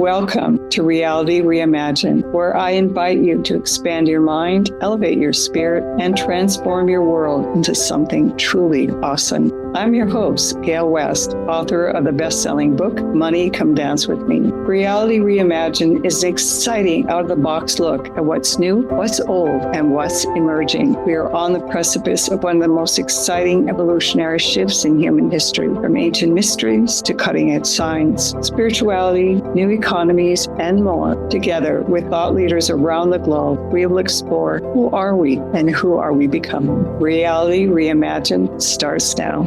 Welcome to Reality Reimagined, where I invite you to expand your mind, elevate your spirit, and transform your world into something truly awesome. I'm your host, Gale West, author of the best-selling book, Money, Come Dance With Me. Reality Reimagined is an exciting, out-of-the-box look at what's new, what's old, and what's emerging. We are on the precipice of one of the most exciting evolutionary shifts in human history, from ancient mysteries to cutting-edge science, spirituality, new economies, and more. Together with thought leaders around the globe, we will explore who are we and who are we becoming. Reality Reimagined starts now.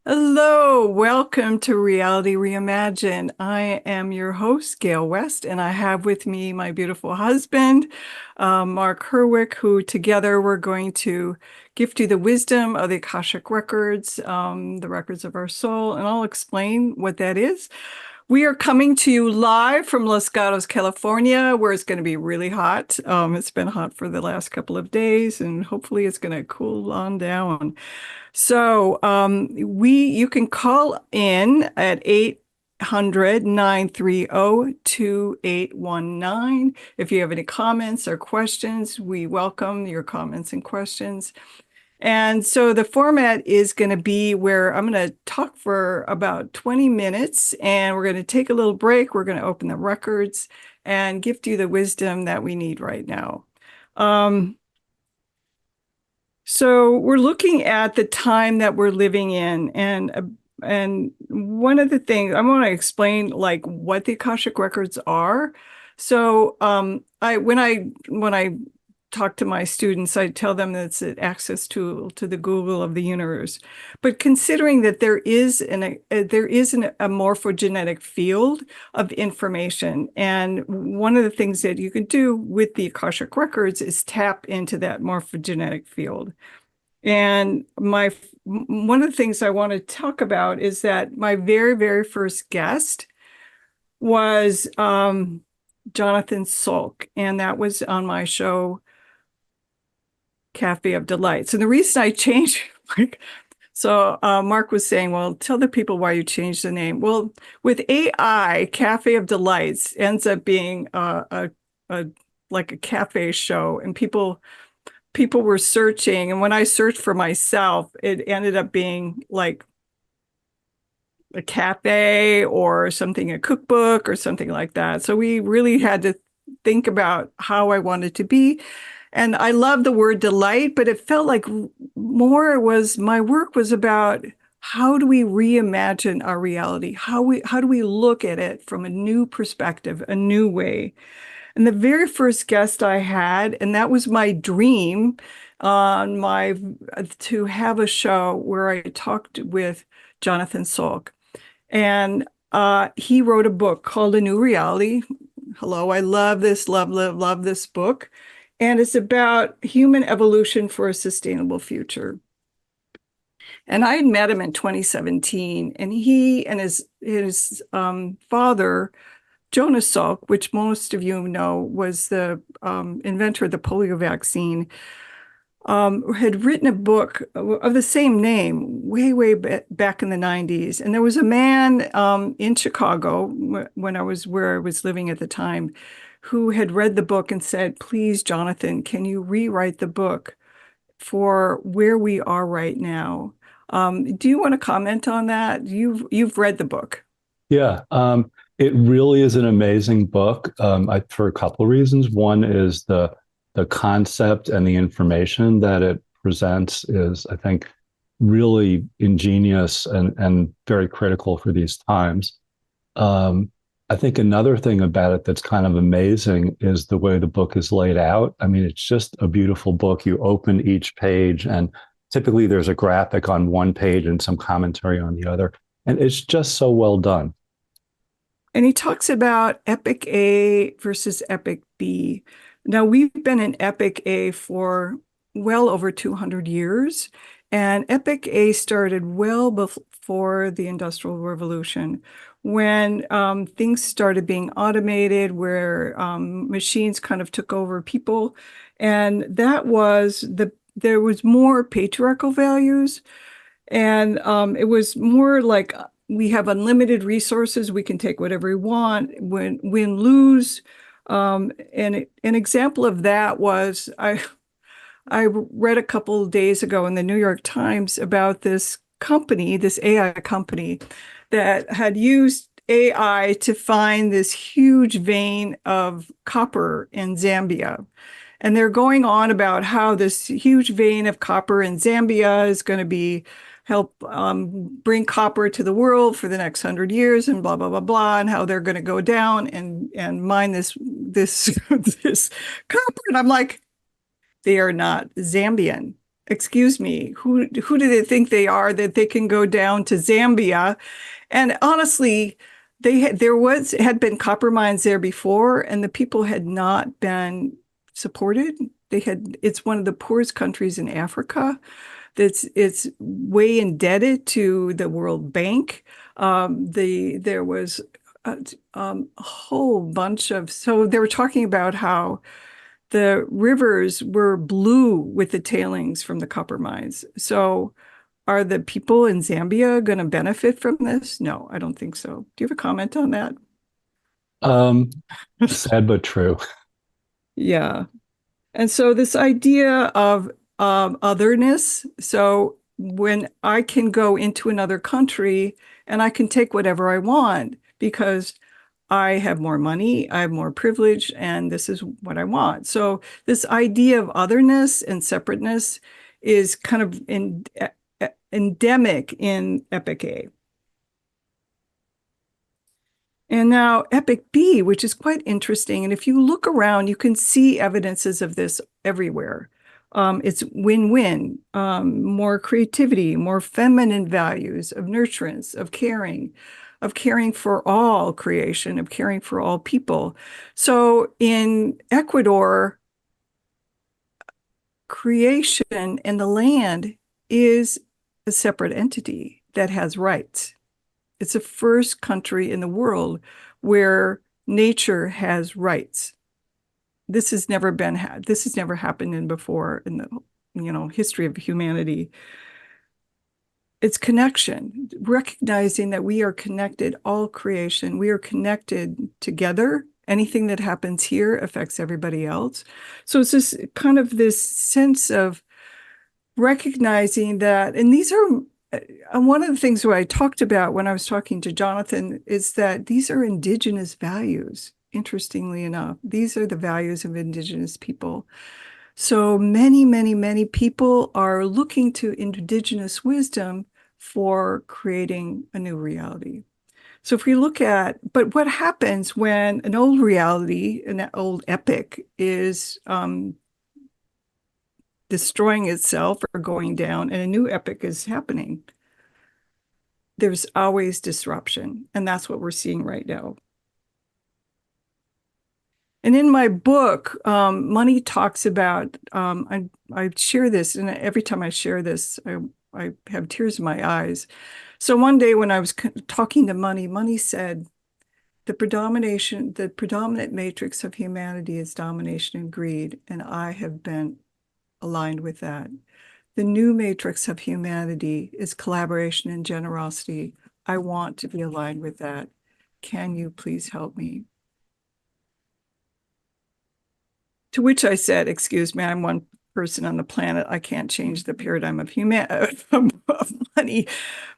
Hello, welcome to Reality Reimagined. I am your host, Gale West, and I have with me my beautiful husband, Mark Herwick, who together we're going to gift you the wisdom of the Akashic Records, the records of our soul, and I'll explain what that is. We are coming to you live from Los Gatos, California, where it's going to be really hot. It's been hot for the last couple of days, and hopefully it's going to cool on down. So you can call in at 800-930-2819. If you have any comments or questions, we welcome your comments and questions. And so the format is going to be where I'm going to talk for about 20 minutes, and we're going to take a little break. We're going to open the records and gift you the wisdom that we need right now. So we're looking at the time that we're living in, and one of the things I want to explain, like what the Akashic Records are. So when I talk to my students, I tell them that it's an access tool to the Google of the universe. But considering that there is a morphogenetic field of information, and one of the things that you can do with the Akashic Records is tap into that morphogenetic field. And one of the things I want to talk about is that my very, very first guest was Jonathan Salk, and that was on my show, Cafe of Delights. And the reason I changed, Mark was saying, well, tell the people why you changed the name. Well, with AI, Cafe of Delights ends up being like a cafe show, and people were searching. And when I searched for myself, it ended up being like a cafe or something, a cookbook or something like that. So we really had to think about how I wanted to be. And I love the word delight, but it felt like more was my work was about how do we reimagine our reality? How do we look at it from a new perspective, a new way? And the very first guest I had, and that was my dream to have a show where I talked with Jonathan Salk. And he wrote a book called A New Reality. Hello, I love this, love this book. And it's about human evolution for a sustainable future. And I had met him in 2017, and he and his father, Jonas Salk, which most of you know was the inventor of the polio vaccine, had written a book of the same name way back in the 90s. And there was a man in Chicago, where I was living at the time, who had read the book and said, please, Jonathan, can you rewrite the book for where we are right now? Do you want to comment on that? You've read the book. Yeah, it really is an amazing book for a couple of reasons. One is the concept and the information that it presents is, I think, really ingenious and very critical for these times. I think another thing about it that's kind of amazing is the way the book is laid out. I mean, it's just a beautiful book. You open each page, and typically there's a graphic on one page and some commentary on the other. And it's just so well done. And he talks about Epic A versus Epic B. Now, we've been in Epic A for well over 200 years. And Epic A started well before the Industrial Revolution, when things started being automated, where machines kind of took over people. And that was there was more patriarchal values, And it was more like we have unlimited resources. We can take whatever we want, win, lose. And an example of that was I read a couple of days ago in the New York Times about this company, this AI company, that had used AI to find this huge vein of copper in Zambia. And they're going on about how this huge vein of copper in Zambia is going to be help bring copper to the world for the next 100 years and blah blah blah blah, and how they're going to go down and mine this this copper. And I'm like, they are not Zambian. Excuse me. Who do they think they are that they can go down to Zambia? And honestly, there had been copper mines there before, and the people had not been supported. It's one of the poorest countries in Africa. It's way indebted to the World Bank. There was a whole bunch of, so they were talking about how the rivers were blue with the tailings from the copper mines. So are the people in Zambia going to benefit from this? No, I don't think so. Do you have a comment on that? Um, Sad but true. Yeah. And so this idea of otherness, so when I can go into another country and I can take whatever I want because I have more money, I have more privilege, and this is what I want. So this idea of otherness and separateness is kind of endemic in Epic A. And now Epic B, which is quite interesting. And if you look around, you can see evidences of this everywhere. It's win-win, more creativity, more feminine values of nurturance, of caring for all creation, of caring for all people. So in Ecuador, creation and the land is a separate entity that has rights. It's the first country in the world where nature has rights. This has never happened in before in the history of humanity. It's connection, recognizing that we are connected, all creation, we are connected together. Anything that happens here affects everybody else. So it's this kind of this sense of recognizing that, and these are one of the things that I talked about when I was talking to Jonathan is that these are indigenous values. Interestingly enough, these are the values of indigenous people. So many, many, many people are looking to indigenous wisdom for creating a new reality. So if we look at, but what happens when an old reality, an old epic is destroying itself or going down, and a new epic is happening? There's always disruption, and that's what we're seeing right now. And in my book, Money talks about, I share this, and every time I share this, I have tears in my eyes. So one day when I was talking to Money, Money said, the predominant matrix of humanity is domination and greed, and I have been aligned with that. The new matrix of humanity is collaboration and generosity. I want to be aligned with that. Can you please help me? To which I said, excuse me, I'm one person on the planet. I can't change the paradigm of of money.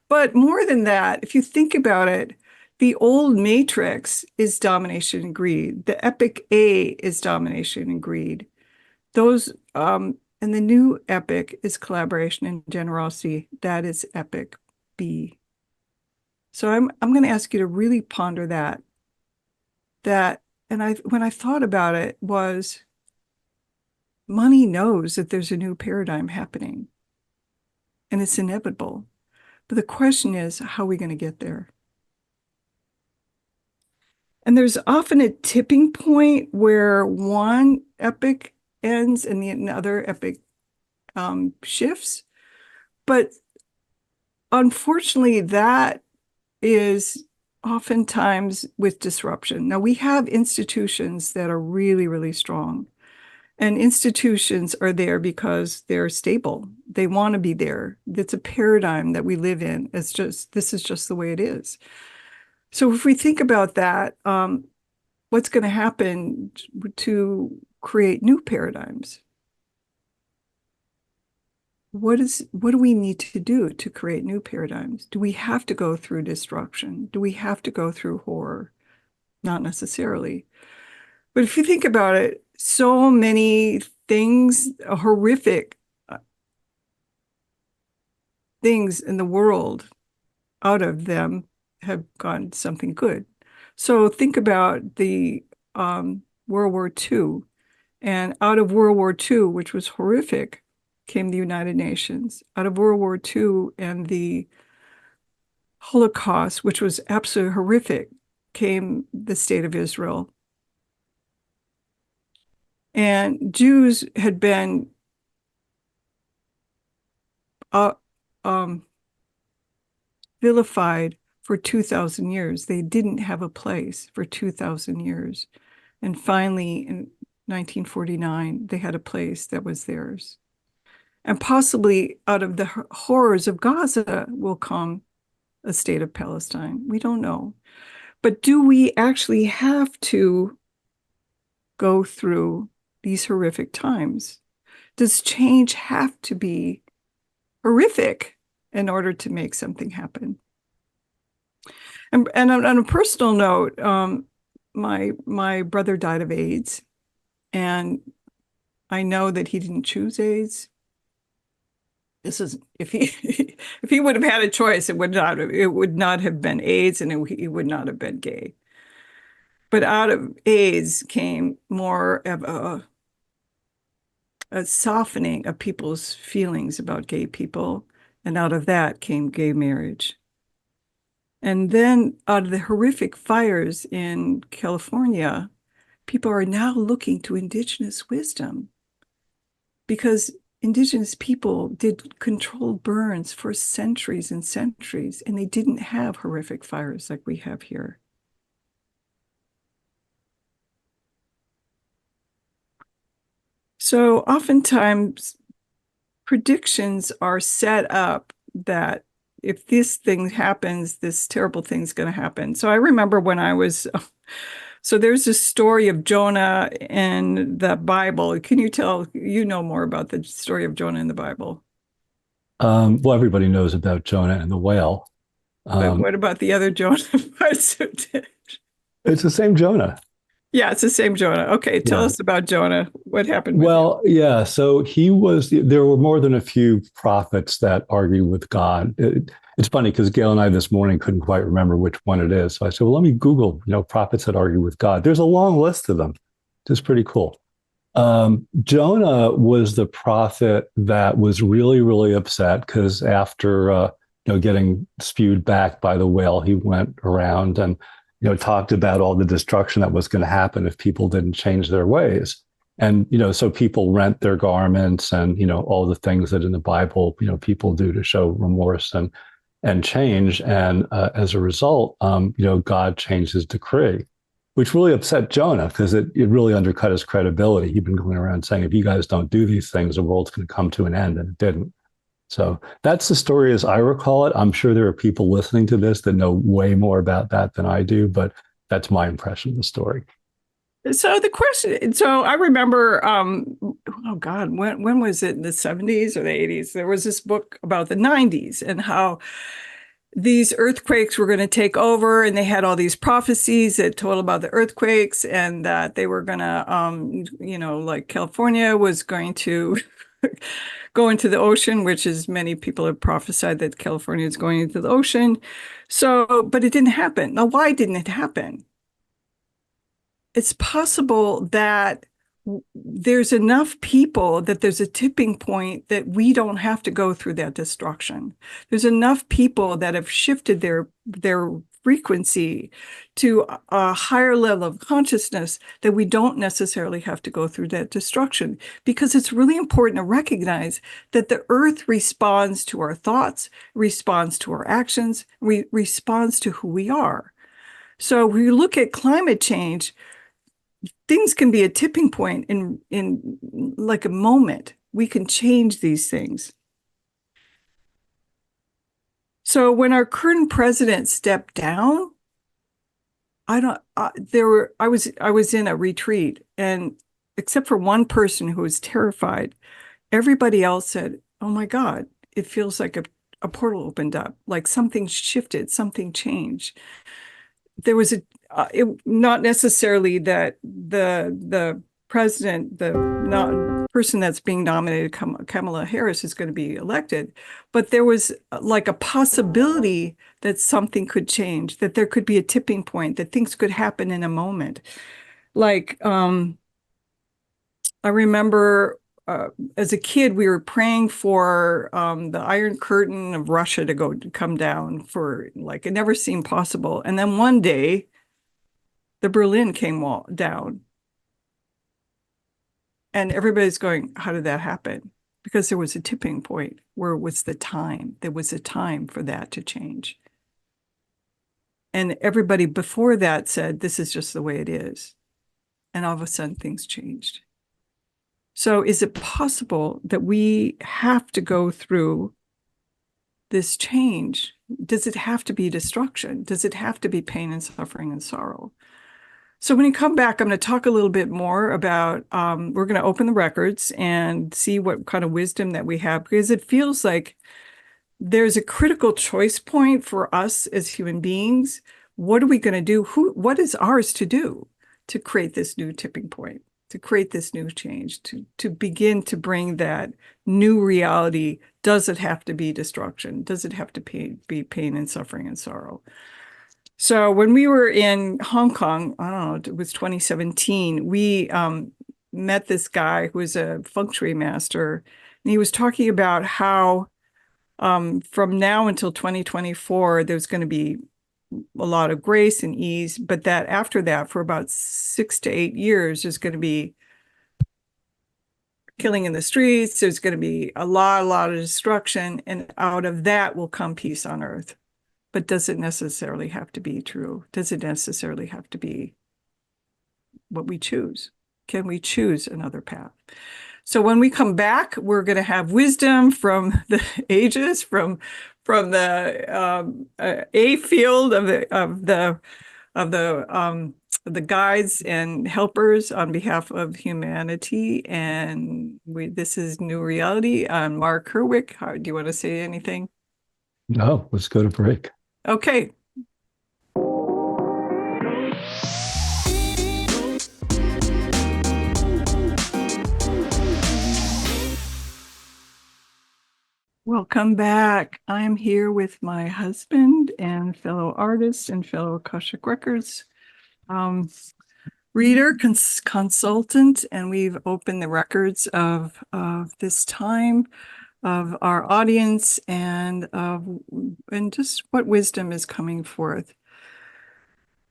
But more than that, if you think about it, the old matrix is domination and greed. The epic A is domination and greed. Those and the new epic is collaboration and generosity. That is epic B. So I'm going to ask you to really ponder that. And when I thought about it was money knows that there's a new paradigm happening and it's inevitable. But the question is, how are we going to get there? And there's often a tipping point where one epic ends and the other epic shifts. But unfortunately, that is oftentimes with disruption. Now, we have institutions that are really, really strong. And institutions are there because they're stable. They want to be there. It's a paradigm that we live in. This is just the way it is. So if we think about that, what's going to happen to create new paradigms? What do we need to do to create new paradigms? Do we have to go through destruction? Do we have to go through horror? Not necessarily. But if you think about it, so many things, horrific things in the world, out of them have gone something good. So think about the World War II. And out of World War II, which was horrific, came the United Nations. Out of World War II and the Holocaust, which was absolutely horrific, came the State of Israel. And Jews had been uh, um, vilified for 2,000 years. They didn't have a place for 2,000 years. And finally, in 1949, they had a place that was theirs. And possibly out of the horrors of Gaza will come a state of Palestine. We don't know. But do we actually have to go through these horrific times? Does change have to be horrific in order to make something happen? And on a personal note, my brother died of AIDS, and I know that he didn't choose AIDS. This is if he if he would have had a choice, it would not have been AIDS, and he would not have been gay. But out of AIDS came more of a softening of people's feelings about gay people, and out of that came gay marriage. And then out of the horrific fires in California, people are now looking to indigenous wisdom because indigenous people did controlled burns for centuries and centuries, and they didn't have horrific fires like we have here. So oftentimes predictions are set up that if this thing happens, this terrible thing's going to happen. So I remember when I was, so there's a story of Jonah in the Bible. Can you tell, you know more about the story of Jonah in the Bible? Well, everybody knows about Jonah and the whale. But what about the other Jonah parts of it? It's the same Jonah. Yeah, it's the same Jonah. Okay, tell Yeah. us about Jonah. What happened with him? Well, yeah. So there were more than a few prophets that argue with God. It's funny because Gale and I this morning couldn't quite remember which one it is. So I said, well, let me Google, prophets that argue with God. There's a long list of them. It's pretty cool. Jonah was the prophet that was really, really upset because after, getting spewed back by the whale, he went around and talked about all the destruction that was going to happen if people didn't change their ways. And, so people rent their garments and, all the things that in the Bible, people do to show remorse and change. And as a result, God changed his decree, which really upset Jonah because it really undercut his credibility. He'd been going around saying, if you guys don't do these things, the world's going to come to an end, and it didn't. So that's the story as I recall it. I'm sure there are people listening to this that know way more about that than I do, but that's my impression of the story. So I remember, oh God, when was it, in the 70s or the 80s? There was this book about the 90s and how these earthquakes were going to take over, and they had all these prophecies that told about the earthquakes, and that they were going to, like California was going to go into the ocean, which is many people have prophesied that California is going into the ocean. So, but it didn't happen. Now, why didn't it happen? It's possible that there's enough people that there's a tipping point that we don't have to go through that destruction. There's enough people that have shifted their frequency to a higher level of consciousness that we don't necessarily have to go through that destruction, because it's really important to recognize that the earth responds to our thoughts, responds to our actions, responds to who we are. So when we look at climate change, things can be a tipping point in like a moment. We can change these things. So when our current president stepped down, I don't there were I was in a retreat, and except for one person who was terrified, everybody else said, "Oh my God, it feels like a portal opened up, like something shifted, something changed." There was not necessarily that the president, the not person that's being nominated, Kamala Harris, is going to be elected, but there was like a possibility that something could change, that there could be a tipping point, that things could happen in a moment. Like I remember as a kid, we were praying for the Iron Curtain of Russia to come down, for like it never seemed possible. And then one day, the Berlin came down, and everybody's going, "How did that happen?" Because there was a tipping point where it was the time. There was a time for that to change. And everybody before that said, "This is just the way it is." And all of a sudden, things changed. So is it possible that we have to go through this change? Does it have to be destruction? Does it have to be pain and suffering and sorrow? So when you come back, I'm going to talk a little bit more about, we're going to open the records and see what kind of wisdom that we have, because it feels like there's a critical choice point for us as human beings. What are we going to do? What is ours to do to create this new tipping point, to create this new change, to begin to bring that new reality? Does it have to be destruction? Does it have to be pain and suffering and sorrow? So when we were in Hong Kong, I don't know, it was 2017, we met this guy who was a feng shui master, and he was talking about how from now until 2024, there's going to be a lot of grace and ease, but that after that, for about 6 to 8 years, there's going to be killing in the streets. There's going to be a lot of destruction, and out of that will come peace on earth. But does it necessarily have to be true? Does it necessarily have to be what we choose? Can we choose another path? So when we come back, we're going to have wisdom from the ages, from the A field of the guides and helpers on behalf of humanity. And this is New Reality. I'm Mark Herwick. Do you want to say anything? No, let's go to break. Okay. Welcome back. I'm here with my husband and fellow artist and fellow Akashic Records reader, consultant, and we've opened the records of this time, of our audience, and just what wisdom is coming forth.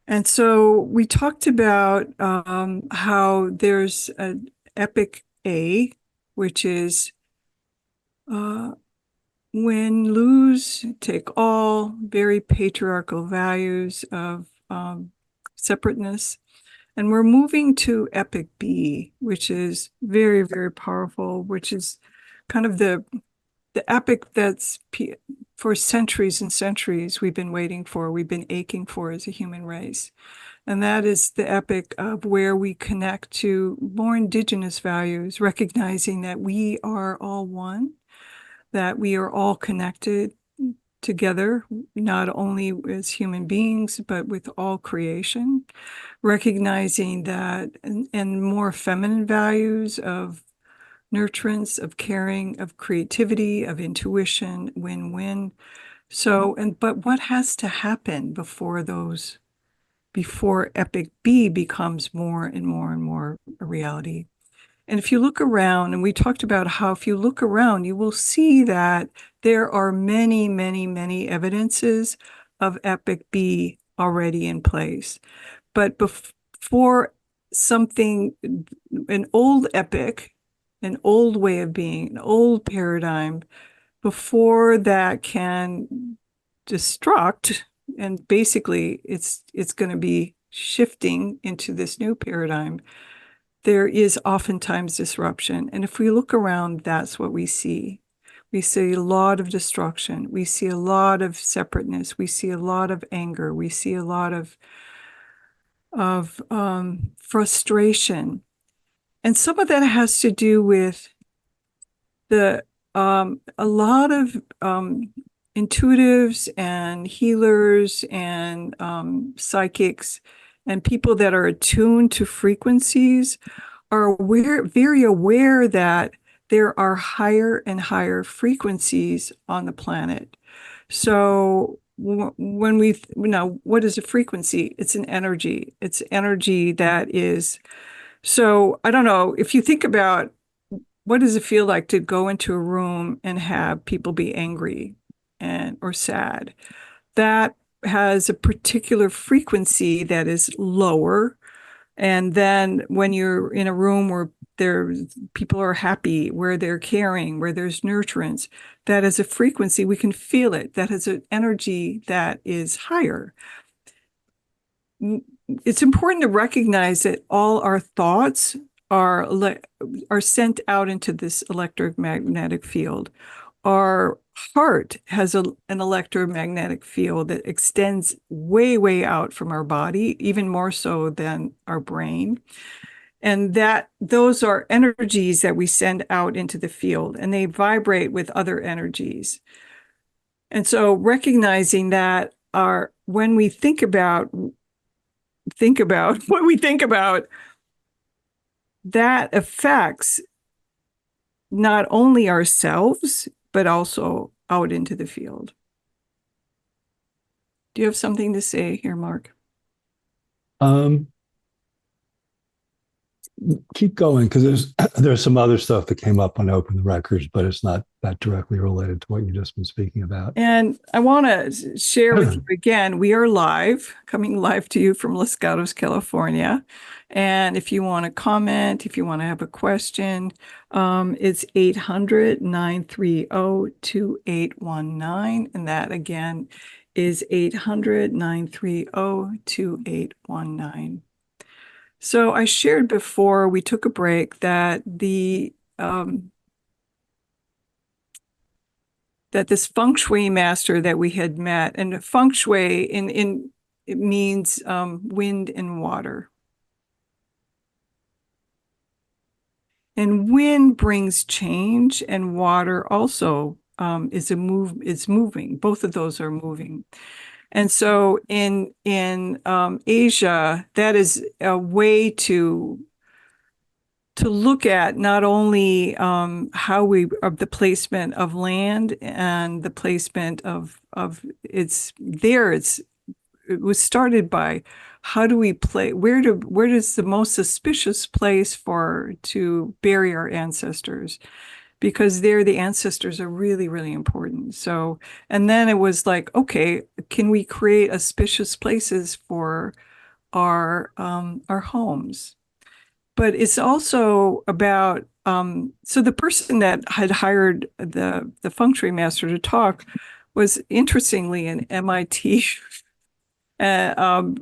And so we talked about how there's an epic A, which is win, lose, take all, very patriarchal values of separateness. And we're moving to epic B, which is very, very powerful, which is kind of the epic that's for centuries and centuries we've been waiting for, we've been aching for as a human race. And that is the epic of where we connect to more indigenous values, recognizing that we are all one, that we are all connected together, not only as human beings, but with all creation, recognizing that, and more feminine values of nurturance, of caring, of creativity, of intuition, win-win. So, but what has to happen before epic B becomes more and more and more a reality? And if you look around, and we talked about how if you look around, you will see that there are many, many, many evidences of epic B already in place. But before something, an old epic, an old way of being, an old paradigm, before that can destruct, and basically it's going to be shifting into this new paradigm, there is oftentimes disruption. And if we look around, that's what we see. We see a lot of destruction. We see a lot of separateness. We see a lot of anger. We see a lot of frustration. And some of that has to do with the a lot of intuitives and healers and psychics and people that are attuned to frequencies are very aware that there are higher and higher frequencies on the planet. So when we now, what is a frequency? It's an energy. It's energy that is. So I don't know if you think about what does it feel like to go into a room and have people be angry and or sad? That has a particular frequency that is lower. And then when you're in a room where people are happy, where they're caring, where there's nurturance, that is a frequency, we can feel it. That has an energy that is higher. It's important to recognize that all our thoughts are sent out into this electromagnetic field. Our heart has an electromagnetic field that extends way, way out from our body, even more so than our brain. And that those are energies that we send out into the field, and they vibrate with other energies. And so recognizing that when we think about what we think about, that affects not only ourselves, but also out into the field. Do you have something to say here, Mark? Um, Keep going because there's some other stuff that came up when I opened the records, but it's not that directly related to what you just been speaking about. And I want to share with you again, we are coming live to you from Los Gatos, California. And if you want to comment, if you want to have a question, it's 800-930-2819. And that again is 800-930-2819. So I shared before we took a break that that this feng shui master that we had met, and feng shui it means wind and water. And wind brings change, and water also is moving. Both of those are moving. And so in Asia, that is a way to look at not only how of the placement of land and the placement of it was started by how do we where does the most suspicious place to bury our ancestors, because the ancestors are really, really important. So, and then it was like, okay, can we create auspicious places for our homes? But it's also about so the person that had hired the feng shui master to talk was interestingly an MIT was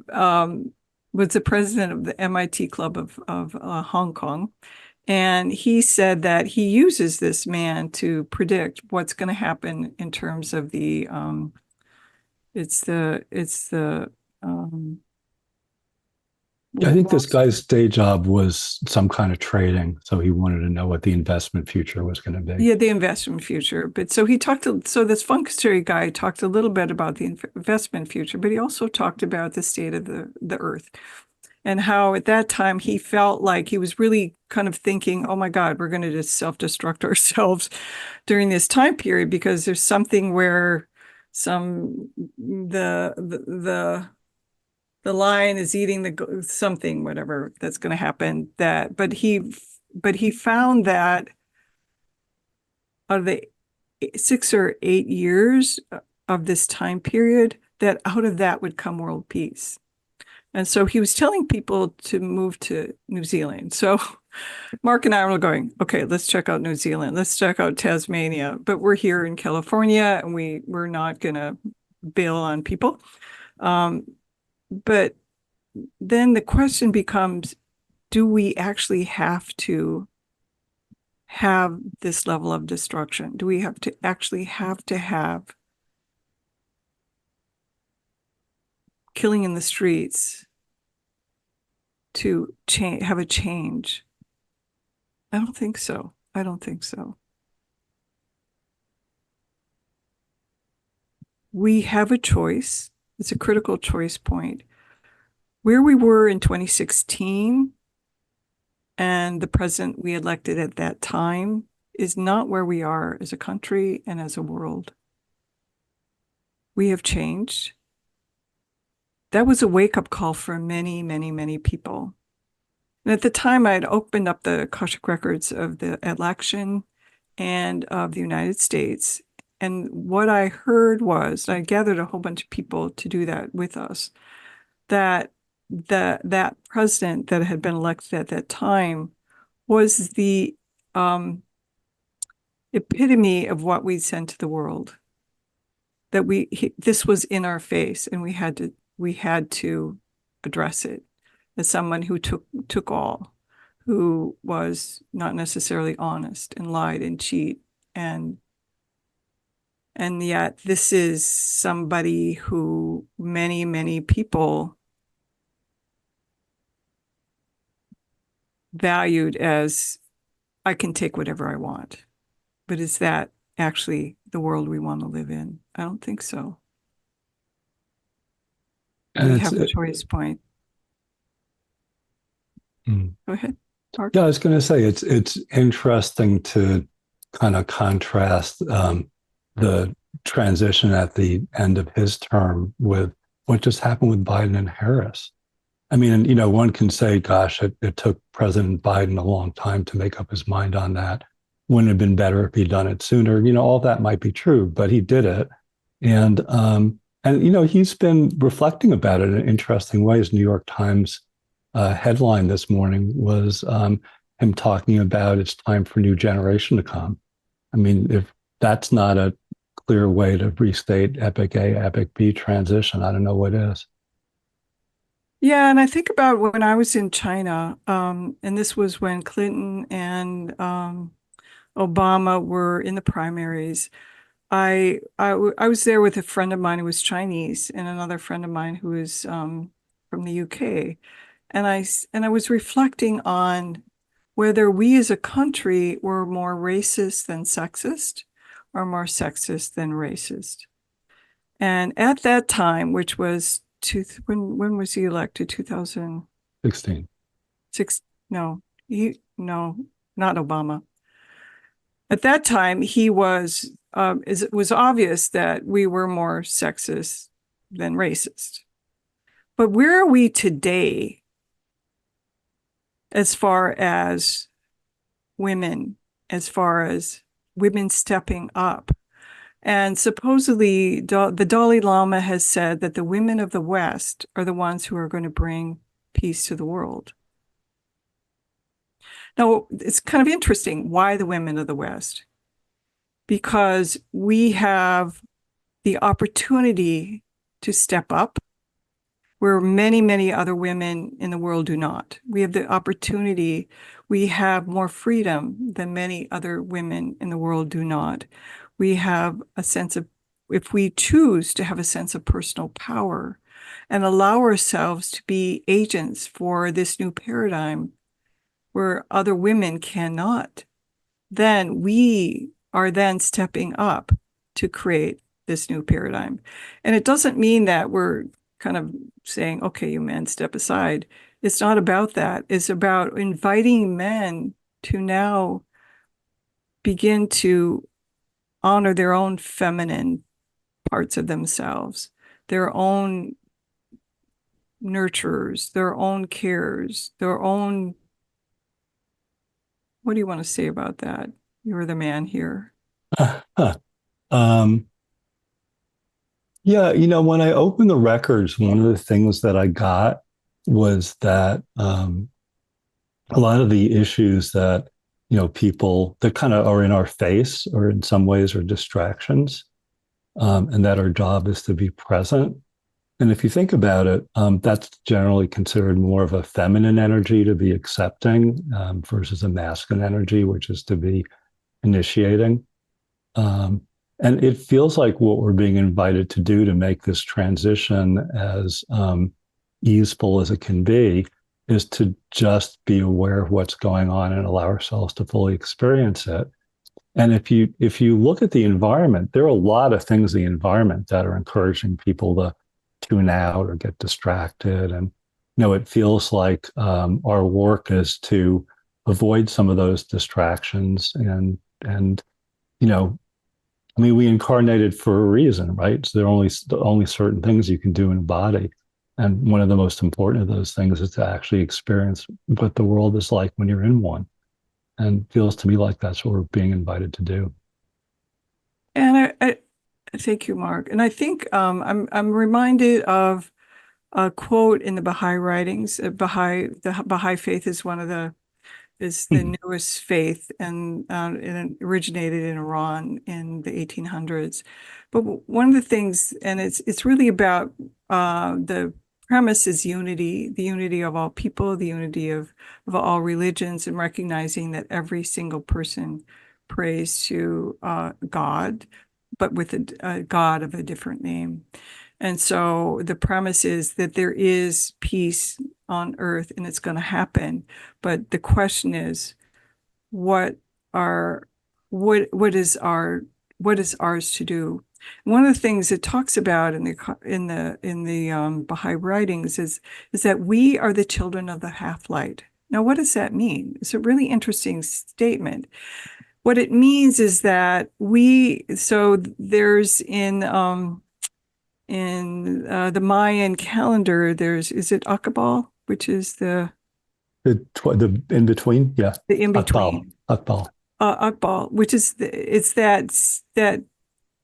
the president of the MIT Club of Hong Kong. And he said that he uses this man to predict what's going to happen in terms of I think this guy's day job was some kind of trading, so he wanted to know what the investment future was going to be. Yeah, the investment future. But so this feng shui guy talked a little bit about the investment future, but he also talked about the state of the earth and how at that time he felt like he was really kind of thinking, oh my God, we're going to just self-destruct ourselves during this time period, because there's something where the lion is eating something, whatever that's going to happen. But he found that out of the 6 or 8 years of this time period, that out of that would come world peace. And so he was telling people to move to New Zealand. So Mark and I were going, okay, let's check out New Zealand. Let's check out Tasmania. But we're here in California, and we're not going to bail on people. But then the question becomes, do we actually have to have this level of destruction? Do we have to actually have killing in the streets to have a change? I don't think so. I don't think so. We have a choice. It's a critical choice point. Where we were in 2016 and the president we elected at that time is not where we are as a country and as a world. We have changed. That was a wake-up call for many, many, many people. And at the time, I had opened up the Akashic records of the election and of the United States. And what I heard was, I gathered a whole bunch of people to do that with us, that that president that had been elected at that time was the epitome of what we sent to the world. That this was in our face, and we had to address it as someone who took all, who was not necessarily honest and lied and cheat, and yet this is somebody who many, many people valued as, I can take whatever I want. But is that actually the world we want to live in? I don't think so. And We it's have a choice point. Go ahead, Mark. yeah, I was going to say it's interesting to kind of contrast the transition at the end of his term with what just happened with Biden and Harris. I mean, you know, one can say, gosh, it took President Biden a long time to make up his mind on that. Wouldn't it have been better if he'd done it sooner? You know, all that might be true, but he did it. And you know, he's been reflecting about it in interesting ways. New York Times headline this morning was him talking about it's time for a new generation to come. I mean, if that's not a clear way to restate Epic A, Epic B transition, I don't know what is. Yeah, and I think about when I was in China, and this was when Clinton and Obama were in the primaries. I was there with a friend of mine who was Chinese and another friend of mine who was from the UK, and I was reflecting on whether we as a country were more racist than sexist, or more sexist than racist. And at that time, which was when was he elected? 16. 2006? No, not Obama. At that time, it was obvious that we were more sexist than racist. But where are we today as far as women, as far as women stepping up? And supposedly, the Dalai Lama has said that the women of the West are the ones who are going to bring peace to the world. Now, it's kind of interesting. Why the women of the West? Because we have the opportunity to step up where many, many other women in the world do not. We have the opportunity. We have more freedom than many other women in the world do not. We have a sense of, if we choose to have a sense of personal power and allow ourselves to be agents for this new paradigm where other women cannot, then we are then stepping up to create this new paradigm. And it doesn't mean that we're kind of saying, okay, you men step aside. It's not about that. It's about inviting men to now begin to honor their own feminine parts of themselves, their own nurturers, their own cares, their own. What do you want to say about that? You're the man here. Um, yeah, you know, when I opened the records, one of the things that I got was that a lot of the issues that, you know, people that kind of are in our face or in some ways are distractions, and that our job is to be present. And if you think about it, that's generally considered more of a feminine energy to be accepting versus a masculine energy, which is to be initiating. Um, and it feels like what we're being invited to do to make this transition as easeful as it can be is to just be aware of what's going on and allow ourselves to fully experience it. And if you look at the environment, there are a lot of things in the environment that are encouraging people to tune out or get distracted. And it feels like our work is to avoid some of those distractions and you know I mean, we incarnated for a reason, right? So there are only certain things you can do in a body. And one of the most important of those things is to actually experience what the world is like when you're in one. And it feels to me like that's what we're being invited to do. And thank you, Mark. And I think I'm reminded of a quote in the Baha'i writings. The Baha'i faith is the newest faith, and it originated in Iran in the 1800s. But one of the things, and it's really about the premise is unity, the unity of all people, the unity of all religions, and recognizing that every single person prays to God, but with a God of a different name. And so the premise is that there is peace on earth and it's going to happen. But the question is, what are what is ours to do? One of the things it talks about in the Baha'i writings is that we are the children of the half light. Now, what does that mean? It's a really interesting statement. What it means is that there's in the Mayan calendar, is it Akbal, which is The in between, yeah. the in Akbal, between, Akbal. Akbal, which is it's that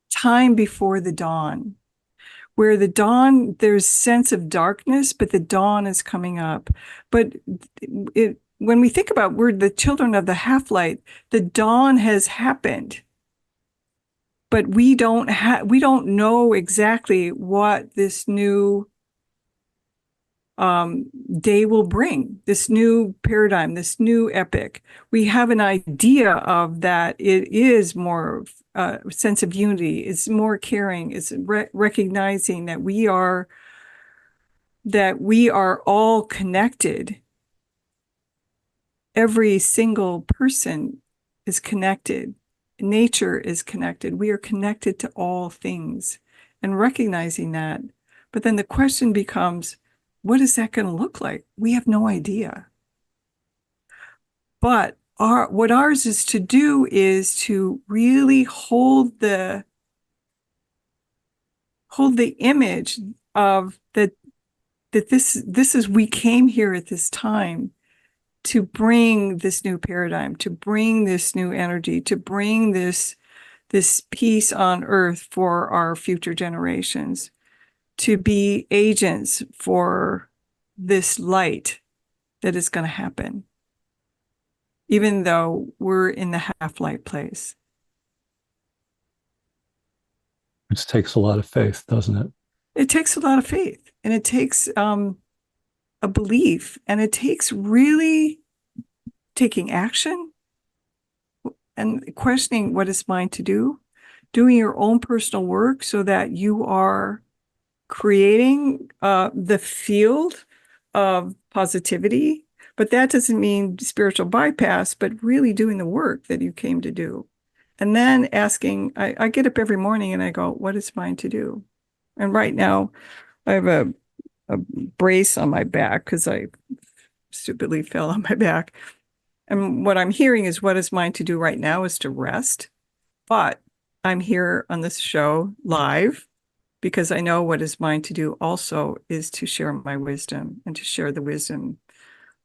time before the dawn, where the dawn, there's sense of darkness, but the dawn is coming up. But when we think about we're the children of the half light, the dawn has happened. But we don't know exactly what this new day will bring, this new paradigm, this new epic. We have an idea of that it is more sense of unity, it's more caring, it's recognizing that we are all connected. Every single person is connected. Nature is connected. We are connected to all things and recognizing that. But then the question becomes, what is that going to look like? We have no idea. But what ours is to do is to really hold the image of that this is we came here at this time to bring this new paradigm, to bring this new energy, to bring this peace on earth for our future generations, to be agents for this light that is going to happen, even though we're in the half-light place. Which takes a lot of faith, doesn't it? It takes a lot of faith, and it takes a belief, and it takes really taking action and questioning what is mine to do, doing your own personal work so that you are creating the field of positivity. But that doesn't mean spiritual bypass, but really doing the work that you came to do. And then asking, I get up every morning and I go, what is mine to do? And right now I have a brace on my back because I stupidly fell on my back. And what I'm hearing is what is mine to do right now is to rest. But I'm here on this show live because I know what is mine to do also is to share my wisdom and to share the wisdom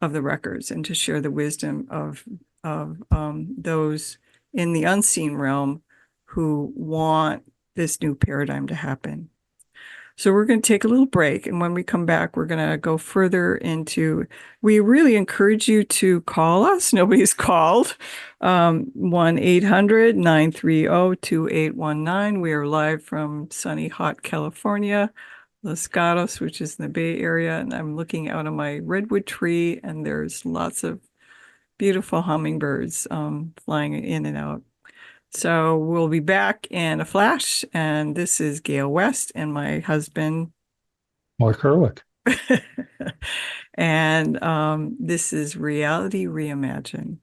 of the records and to share the wisdom of those in the unseen realm who want this new paradigm to happen. So we're going to take a little break. And when we come back, we're going to go further into, we really encourage you to call us. Nobody's called. 1-800-930-2819. We are live from sunny, hot California Los Gatos, which is in the Bay Area, and I'm looking out on my redwood tree, and there's lots of beautiful hummingbirds flying in and out. So we'll be back in a flash, and this is Gale West and my husband. Mark Herwick. And this is Reality Reimagined.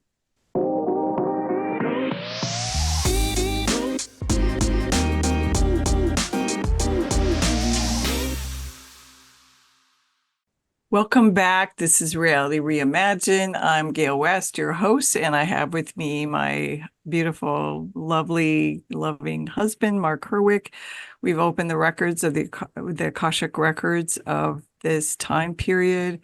Welcome back. This is Reality Reimagined. I'm Gale West, your host, and I have with me my beautiful, lovely, loving husband, Mark Herwick. We've opened the records of the Akashic records of this time period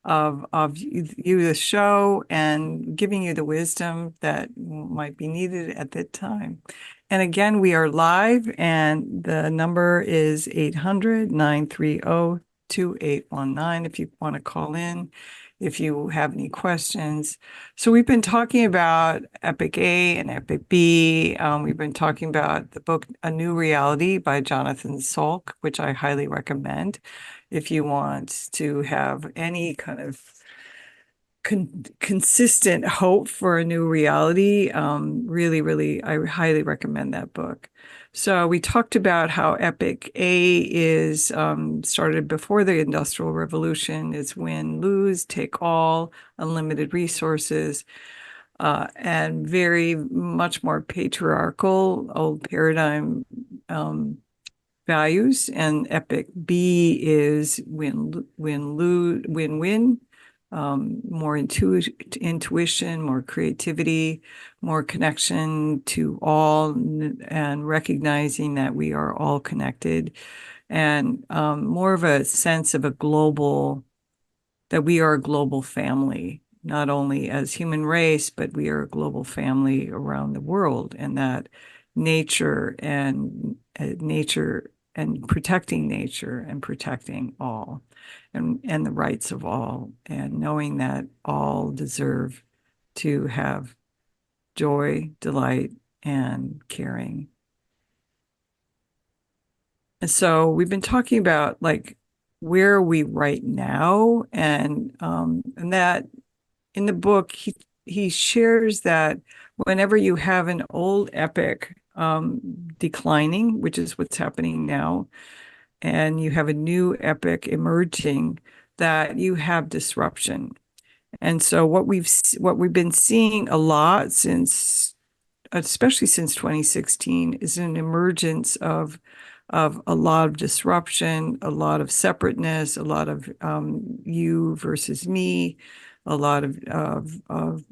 of you, the show, and giving you the wisdom that might be needed at that time. And again, we are live, and the number is 800-930-2819 if you want to call in, if you have any questions. So we've been talking about Epic A and Epic B. We've been talking about the book A New Reality by Jonathan Salk, which I highly recommend if you want to have any kind of consistent hope for a new reality. Really, really, I highly recommend that book. So we talked about how Epic A is started before the Industrial Revolution. It's win, lose, take all, unlimited resources, and very much more patriarchal, old paradigm values. And Epic B is win, win, lose, win, win. More intuition, more creativity, more connection to all, and recognizing that we are all connected, and more of a sense of that we are a global family, not only as human race, but we are a global family around the world, and that nature and protecting nature and protecting all, and the rights of all, and knowing that all deserve to have joy, delight, and caring. And so we've been talking about like where are we right now, and that in the book he shares that whenever you have an old epic declining, which is what's happening now, and you have a new epic emerging, that you have disruption. And so what we've been seeing a lot since, especially since 2016, is an emergence of a lot of disruption, a lot of separateness, a lot of you versus me, a lot of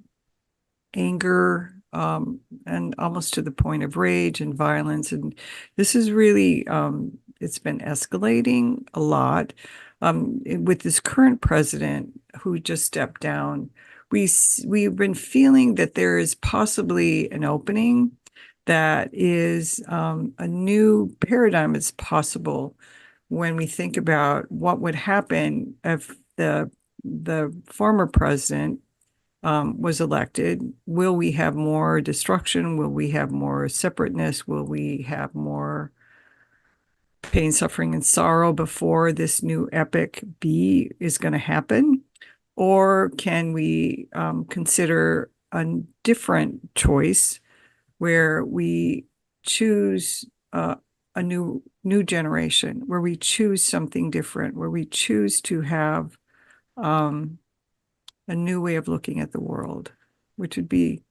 anger, and almost to the point of rage and violence. And this is really, it's been escalating a lot. With this current president who just stepped down, we've been feeling that there is possibly an opening, that is a new paradigm is possible when we think about what would happen if the former president was elected. Will we have more destruction? Will we have more separateness? Will we have more pain, suffering, and sorrow before this new epic B is going to happen? Or can we consider a different choice where we choose a new generation, where we choose something different, where we choose to have a new way of looking at the world, which would be,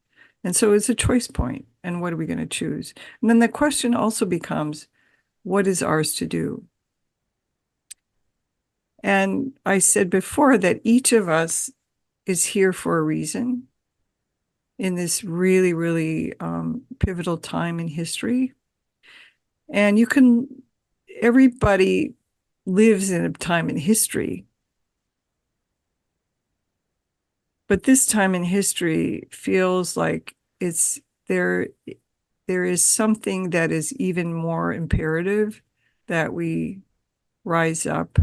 and so it's a choice point. And what are we going to choose? And then the question also becomes, what is ours to do? And I said before that each of us is here for a reason in this really, really pivotal time in history. And everybody lives in a time in history. But this time in history feels like there is something that is even more imperative, that we rise up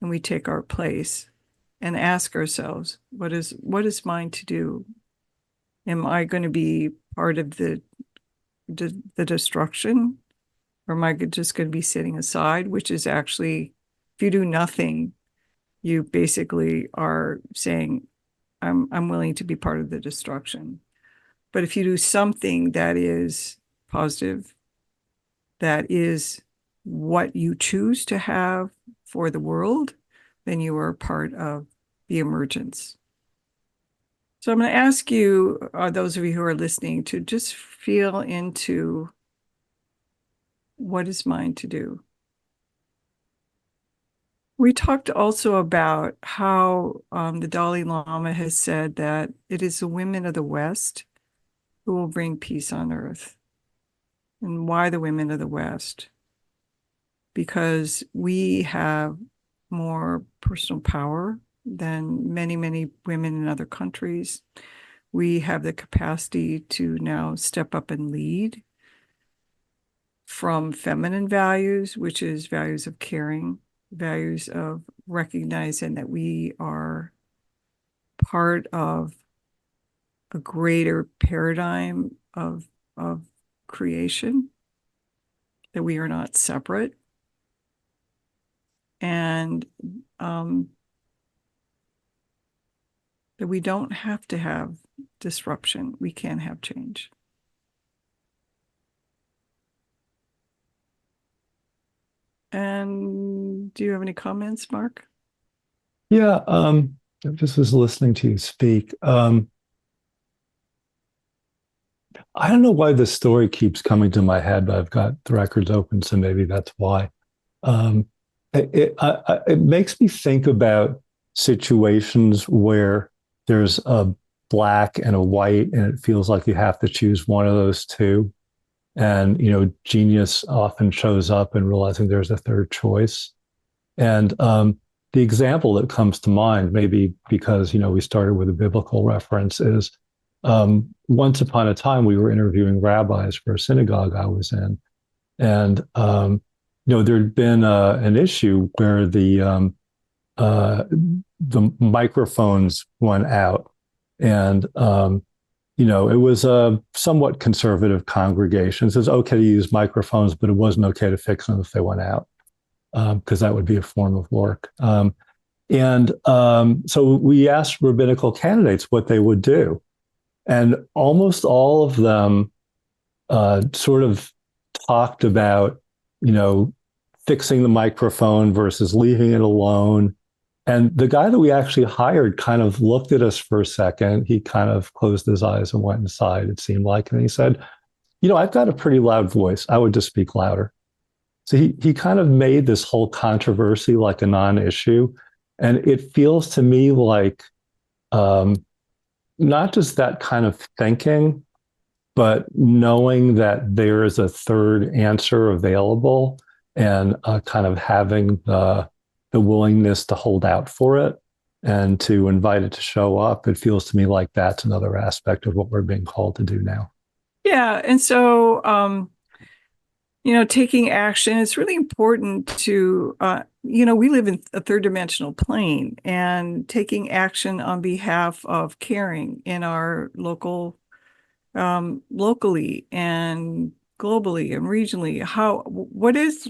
and we take our place and ask ourselves, what is mine to do? Am I going to be part of the destruction, or am I just going to be sitting aside, which is actually If you do nothing, you basically are saying, I'm willing to be part of the destruction. But if you do something that is positive, that is what you choose to have for the world, then you are part of the emergence. So I'm going to ask you, those of you who are listening, to just feel into what is mine to do. We talked also about how the Dalai Lama has said that it is the women of the West who will bring peace on earth. And why the women of the West? Because we have more personal power than many, many women in other countries. We have the capacity to now step up and lead from feminine values, which is values of caring, values of recognizing that we are part of a greater paradigm of creation, that we are not separate. And that we don't have to have disruption. We can have change. And do you have any comments, Mark? Yeah, I just was listening to you speak. I don't know why this story keeps coming to my head, but I've got the records open, so maybe that's why. Um, it makes me think about situations where there's a black and a white, and it feels like you have to choose one of those two. And, genius often shows up in realizing there's a third choice. And the example that comes to mind, maybe because, we started with a biblical reference, is once upon a time we were interviewing rabbis for a synagogue I was in. And, there'd been an issue where the microphones went out. And, it was a somewhat conservative congregation. So it was okay to use microphones, but it wasn't okay to fix them if they went out, because that would be a form of work. So we asked rabbinical candidates what they would do. And almost all of them sort of talked about, fixing the microphone versus leaving it alone. And the guy that we actually hired kind of looked at us for a second. He kind of closed his eyes and went inside, it seemed like. And he said, I've got a pretty loud voice. I would just speak louder. So he kind of made this whole controversy like a non-issue. And it feels to me like not just that kind of thinking, but knowing that there is a third answer available, and kind of having the willingness to hold out for it and to invite it to show up. It feels to me like that's another aspect of what we're being called to do now. Yeah. And so, taking action, it's really important to, we live in a third dimensional plane, and taking action on behalf of caring in our locally and globally and regionally. What is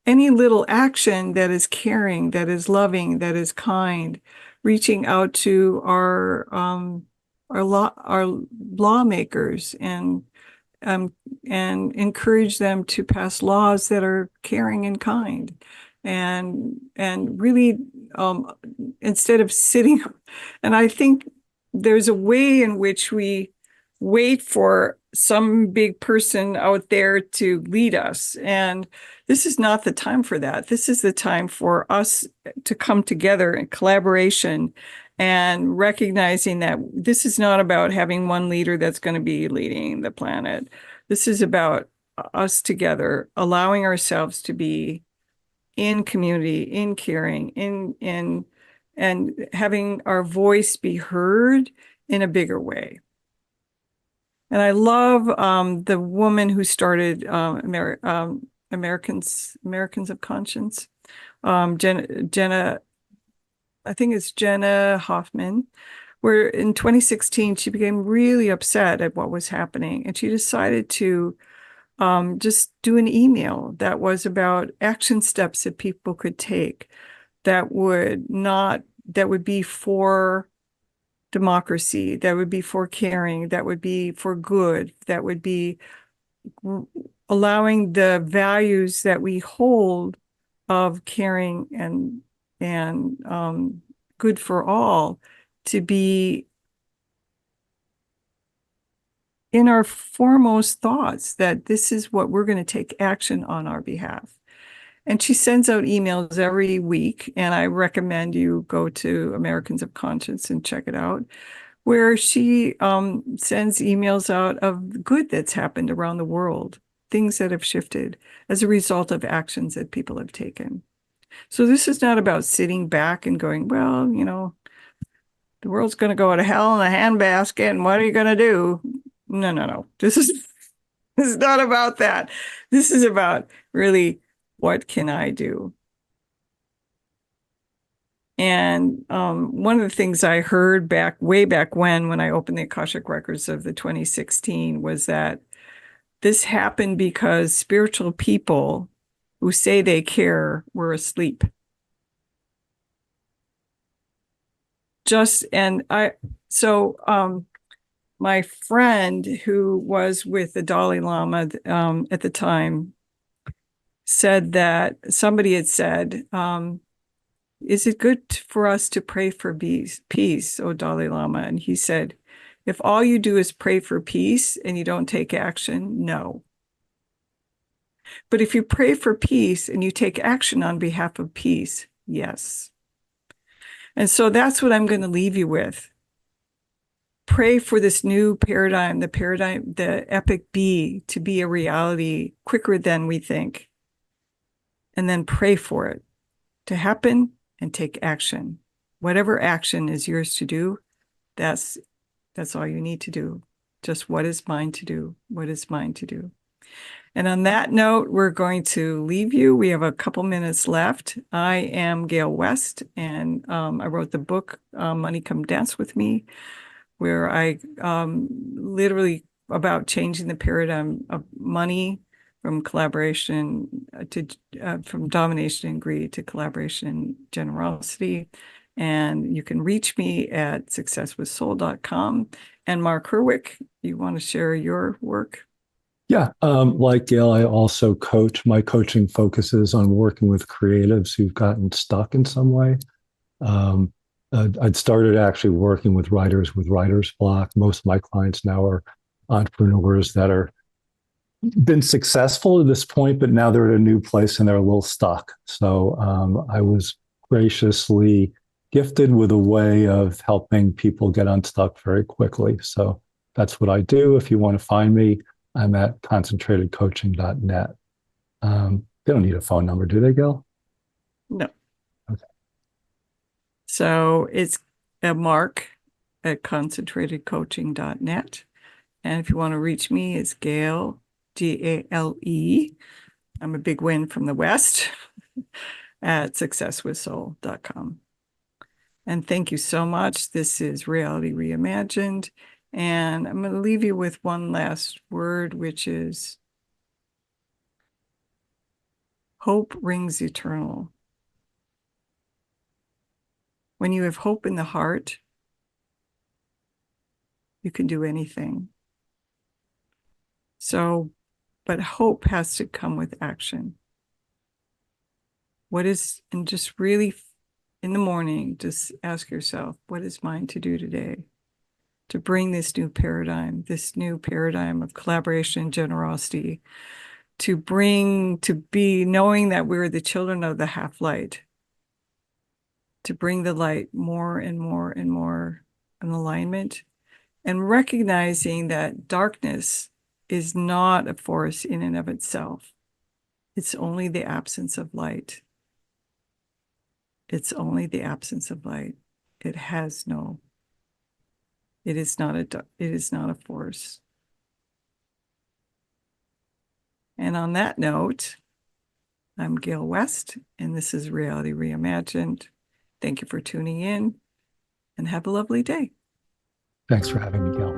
any little action that is caring, that is loving, that is kind, reaching out to our lawmakers and encourage them to pass laws that are caring and kind, and really, instead of sitting. And I think there's a way in which we wait for some big person out there to lead us, and this is not the time for that. This is the time for us to come together in collaboration, and recognizing that this is not about having one leader that's going to be leading the planet. This is about us together, allowing ourselves to be in community, in caring, and having our voice be heard in a bigger way. And I love the woman who started Americans of Conscience, Jenna, I think it's Jenna Hoffman, where in 2016 she became really upset at what was happening, and she decided to just do an email that was about action steps that people could take that would be for democracy, that would be for caring, that would be for good, that would be allowing the values that we hold of caring and good for all to be in our foremost thoughts, that this is what we're going to take action on our behalf. And she sends out emails every week, and I recommend you go to Americans of Conscience and check it out, where she sends emails out of good that's happened around the world, things that have shifted as a result of actions that people have taken. So this is not about sitting back and going, well, the world's going to go to hell in a handbasket, and what are you going to do? No, no, no. This is not about that. This is about really, what can I do? And one of the things I heard way back when I opened the Akashic Records of the 2016 was that this happened because spiritual people who say they care were asleep. My friend who was with the Dalai Lama at the time said that somebody had said, is it good for us to pray for peace, O Dalai Lama? And he said, if all you do is pray for peace and you don't take action, no. But if you pray for peace and you take action on behalf of peace, yes. And so that's what I'm going to leave you with. Pray for this new paradigm, the epic B, to be a reality quicker than we think. And then pray for it to happen and take action. Whatever action is yours to do, that's all you need to do. Just what is mine to do? What is mine to do? And on that note, we're going to leave you. We have a couple minutes left. I am Gale West, and I wrote the book, Money Come Dance With Me, where I literally about changing the paradigm of money from collaboration from domination and greed to collaboration and generosity. And you can reach me at successwithsoul.com. And Mark Herwick, you want to share your work? Yeah, like Gail, I also coach. My coaching focuses on working with creatives who've gotten stuck in some way. I'd started actually working with writer's block. Most of my clients now are entrepreneurs that are been successful at this point, but now they're at a new place and they're a little stuck. So I was graciously gifted with a way of helping people get unstuck very quickly. So that's what I do. If you want to find me, I'm at concentratedcoaching.net. They don't need a phone number, do they, Gil? No. Okay. So it's a Mark at concentratedcoaching.net. And if you want to reach me, it's Gale, Gale. I'm a big win from the West at successwithsoul.com. And thank you so much. This is Reality Reimagined. And I'm going to leave you with one last word, which is hope rings eternal. When you have hope in the heart, you can do anything. So, but hope has to come with action. And just really in the morning, just ask yourself, what is mine to do today to bring this new paradigm of collaboration and generosity, to be knowing that we're the children of the half light, to bring the light more and more and more in alignment, and recognizing that darkness is not a force in and of itself. It's only the absence of light. It's only the absence of light. It is not a force. And on that note, I'm Gale West, and this is Reality Reimagined. Thank you for tuning in, and have a lovely day. Thanks for having me, Gil.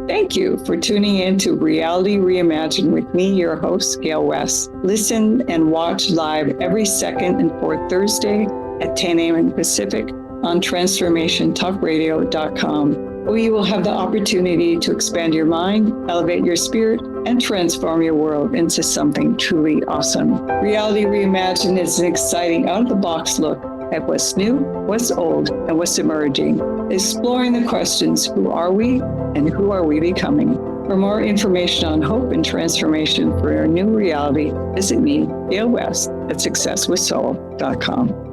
Thank you for tuning in to Reality Reimagined with me, your host, Gale West. Listen and watch live every second and fourth Thursday at 10 a.m. Pacific on transformationtalkradio.com, where you will have the opportunity to expand your mind, elevate your spirit, and transform your world into something truly awesome. Reality Reimagined is an exciting out-of-the-box look at what's new, what's old, and what's emerging, exploring the questions, who are we and who are we becoming? For more information on hope and transformation for your new reality, visit me, Gale West, at successwithsoul.com.